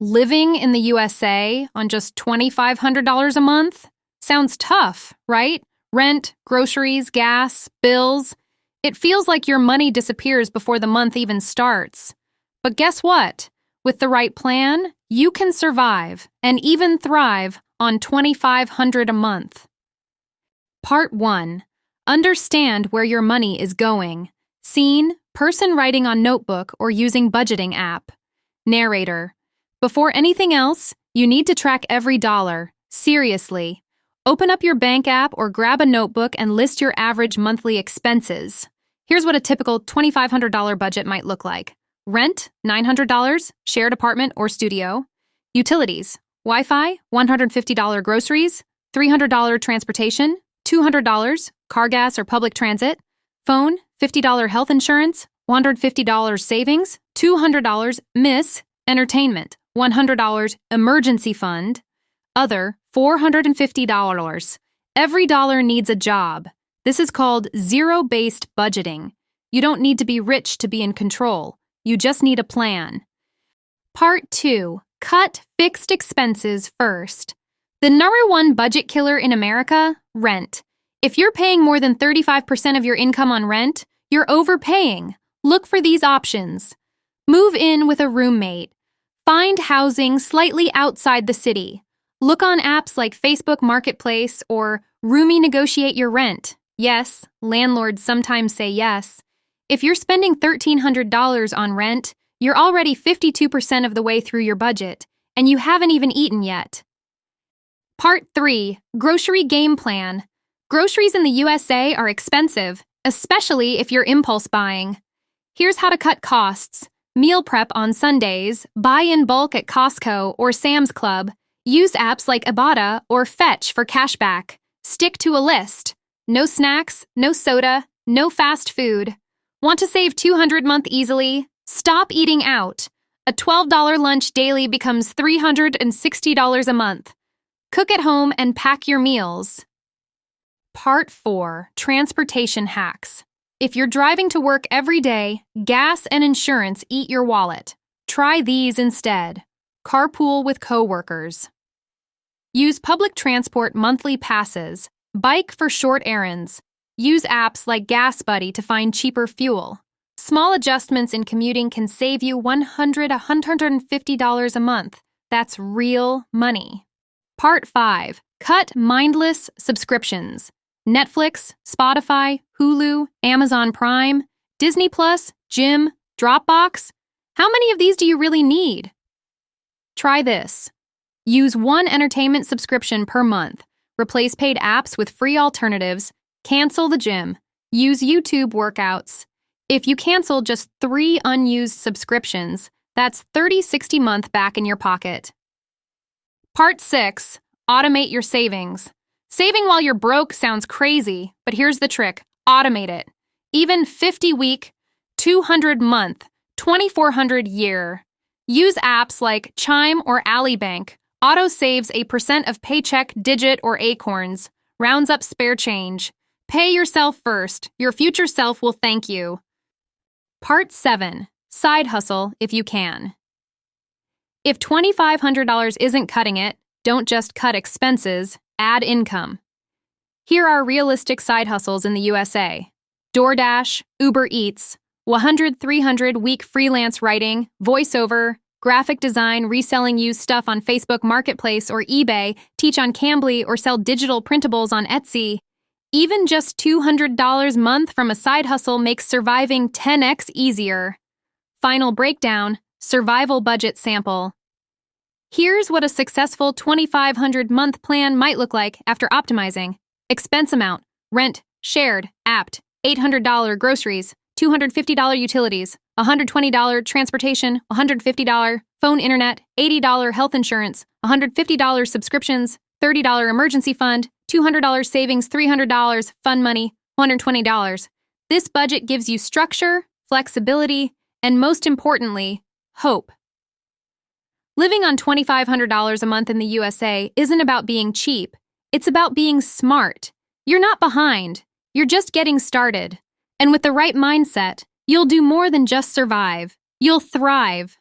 Living in the USA on just $2,500 a month? Sounds tough, right? Rent, groceries, gas, bills. It feels like your money disappears before the month even starts. But guess what? With the right plan, you can survive and even thrive on $2,500 a month. Part 1. Understand where your money is going. Scene: person writing on notebook or using budgeting app. Narrator: before anything else, you need to track every dollar. Seriously. Open up your bank app or grab a notebook and list your average monthly expenses. Here's what a typical $2,500 budget might look like. Rent, $900, shared apartment or studio. Utilities, Wi-Fi, $150 groceries, $300 transportation, $200 car gas or public transit. Phone, $50 health insurance, $150 savings, $200 miss. Entertainment, $100 emergency fund. Other, $450. Every dollar needs a job. This is called zero-based budgeting. You don't need to be rich to be in control. You just need a plan. Part 2. Cut fixed expenses first. The #1 budget killer in America: rent. If you're paying more than 35% of your income on rent, you're overpaying. Look for these options. Move in with a roommate. Find housing slightly outside the city. Look on apps like Facebook Marketplace or Roomie Negotiate Your Rent. Yes, landlords sometimes say yes. If you're spending $1,300 on rent, you're already 52% of the way through your budget, and you haven't even eaten yet. Part 3. Grocery game plan. Groceries in the USA are expensive, especially if you're impulse buying. Here's how to cut costs. Meal prep on Sundays, buy in bulk at Costco or Sam's Club. Use apps like Ibotta or Fetch for cashback. Stick to a list. No snacks, no soda, no fast food. Want to save $200 a month easily? Stop eating out. A $12 lunch daily becomes $360 a month. Cook at home and pack your meals. Part 4. Transportation hacks. If you're driving to work every day, gas and insurance eat your wallet. Try these instead. Carpool with coworkers. Use public transport monthly passes. Bike for short errands. Use apps like Gas Buddy to find cheaper fuel. Small adjustments in commuting can save you $100 to $150 a month. That's real money. Part 5. Cut mindless subscriptions. Netflix, Spotify, Hulu, Amazon Prime, Disney Plus, Gym, Dropbox. How many of these do you really need? Try this. Use one entertainment subscription per month. Replace paid apps with free alternatives. Cancel the gym. Use YouTube workouts. If you cancel just 3 unused subscriptions, that's $30-60 month back in your pocket. Part 6. Automate your savings. Saving while you're broke sounds crazy, but here's the trick. Automate it. Even 50-week, 200-month, 2,400 year. Use apps like Chime or Allibank. Auto saves a % of paycheck, digit, or acorns. Rounds up spare change. Pay yourself first. Your future self will thank you. Part 7. Side hustle if you can. If $2,500 isn't cutting it, don't just cut expenses, add income. Here are realistic side hustles in the USA. DoorDash, Uber Eats, 100-300 week freelance writing, voiceover, graphic design, reselling used stuff on Facebook Marketplace or eBay, teach on Cambly or sell digital printables on Etsy. Even just $200 a month from a side hustle makes surviving 10x easier. Final breakdown, survival budget sample. Here's what a successful $2,500 month plan might look like after optimizing. Expense amount: rent, shared, apt, $800 groceries, $250 utilities, $120 transportation, $150 phone internet, $80 health insurance, $150 subscriptions, $30 emergency fund, $200 savings, $300 fund money, $120. This budget gives you structure, flexibility, and most importantly, hope. Living on $2,500 a month in the USA isn't about being cheap. It's about being smart. You're not behind. You're just getting started. And with the right mindset, you'll do more than just survive. You'll thrive.